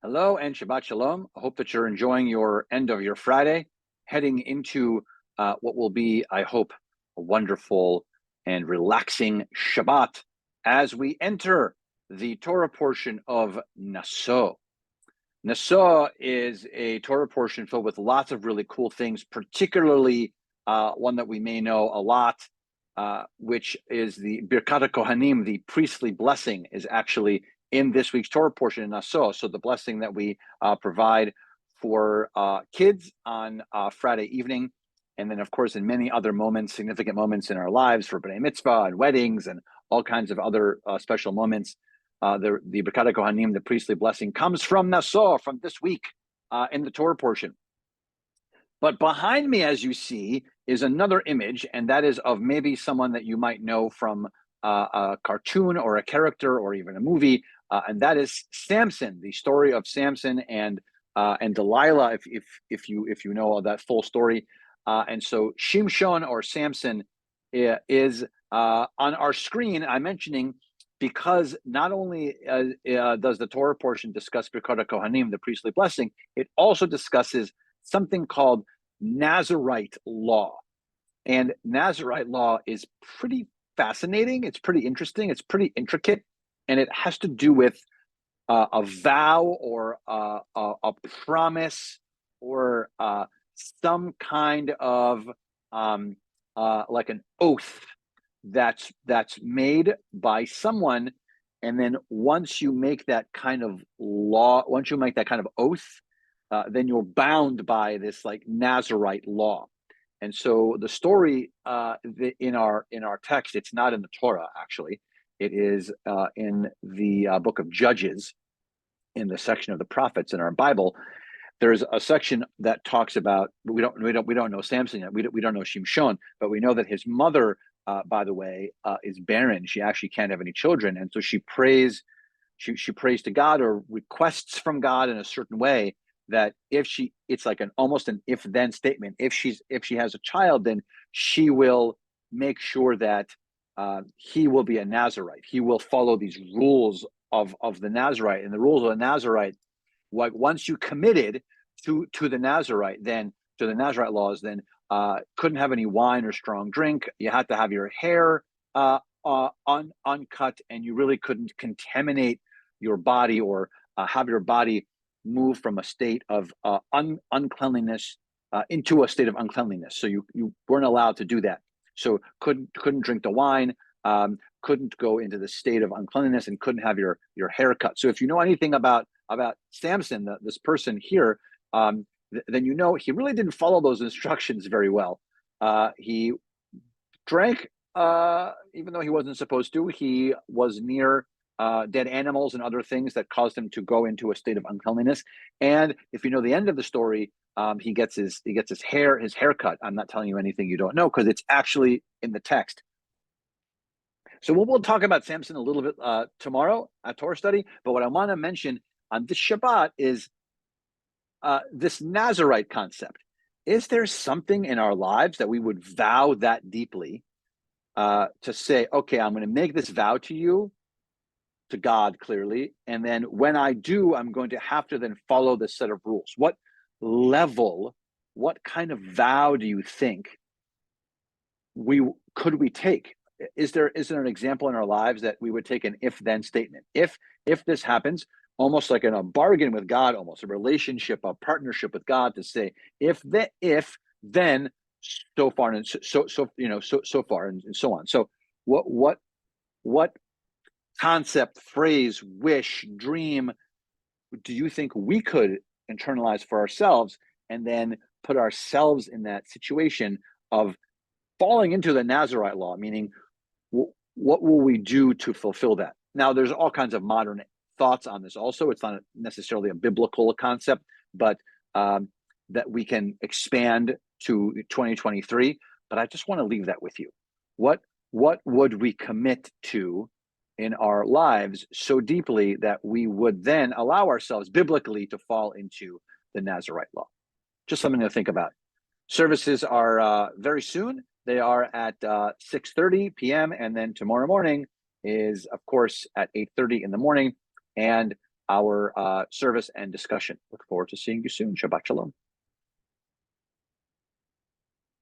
Hello and Shabbat Shalom. I hope that you're enjoying your end of your Friday, heading into what will be, I hope, a wonderful and relaxing Shabbat as we enter the Torah portion of Naso. Naso is a Torah portion filled with lots of really cool things, particularly one that we may know a lot, which is the Birkat Kohanim, the priestly blessing, is actually in this week's Torah portion in Naso. So the blessing that we provide for kids on Friday evening, and then of course in many other moments, significant moments in our lives for B'nai Mitzvah and weddings and all kinds of other special moments. The Birkat Kohanim, the priestly blessing, comes from Naso, from this week in the Torah portion. But behind me, as you see, is another image, and that is of maybe someone that you might know from a cartoon or a character or even a movie, and that is Samson, the story of Samson and Delilah, if you know that full story. And so Shimshon, or Samson, is on our screen. I'm mentioning because not only does the Torah portion discuss Birkat Kohanim, the priestly blessing, it also discusses something called Nazirite law. And Nazirite law is pretty fascinating. It's pretty interesting. It's pretty intricate. And it has to do with a vow or a promise or some kind of like an oath that's made by someone. And then once you make that kind of law, once you make that kind of oath, then you're bound by this like Nazirite law. And so the story in our text, it's not in the Torah actually. It is in the book of Judges, in the section of the prophets in our Bible. There's a section that talks about we don't know Samson yet. We don't know Shimshon, but we know that his mother, by the way, is barren. She actually can't have any children, and so she prays. She prays to God or requests from God in a certain way that it's like almost an if-then statement. If she has a child, then she will make sure that he will be a Nazirite. He will follow these rules of the Nazirite, and the rules of the Nazirite. Like once you committed to the Nazirite, then to the Nazirite laws, then couldn't have any wine or strong drink. You had to have your hair uncut, and you really couldn't contaminate your body or have your body move from a state of uncleanliness into a state of uncleanliness. So you weren't allowed to do that. So couldn't drink the wine, couldn't go into the state of uncleanliness, and couldn't have your hair cut. So if you know anything about Samson, this person here, then you know he really didn't follow those instructions very well. He drank, even though he wasn't supposed to. He was near dead animals and other things that caused him to go into a state of uncleanliness. And if you know the end of the story, he gets his hair cut. I'm not telling you anything you don't know because it's actually in the text. So we'll talk about Samson a little bit tomorrow at Torah study. But what I want to mention on this Shabbat is this Nazirite concept. Is there something in our lives that we would vow that deeply to say, okay, I'm going to make this vow to you, to God clearly, and then when I do, I'm going to have to then follow this set of rules? What level, what kind of vow do you think could we take? Is there an example in our lives that we would take an if-then statement? If this happens, almost like in a bargain with God, almost a relationship, a partnership with God, to say if then so far and so far and so on. So what concept, phrase, wish, dream do you think we could internalize for ourselves and then put ourselves in that situation of falling into the Nazirite law, meaning what will we do to fulfill that? Now, there's all kinds of modern thoughts on this also. It's not necessarily a biblical concept, but that we can expand to 2023. But I just want to leave that with you. What would we commit to in our lives so deeply that we would then allow ourselves biblically to fall into the Nazirite law? Just something to think about. Services are very soon. They are at 6:30 p.m. And then tomorrow morning is, of course, at 8:30 in the morning. And our service and discussion. Look forward to seeing you soon. Shabbat Shalom.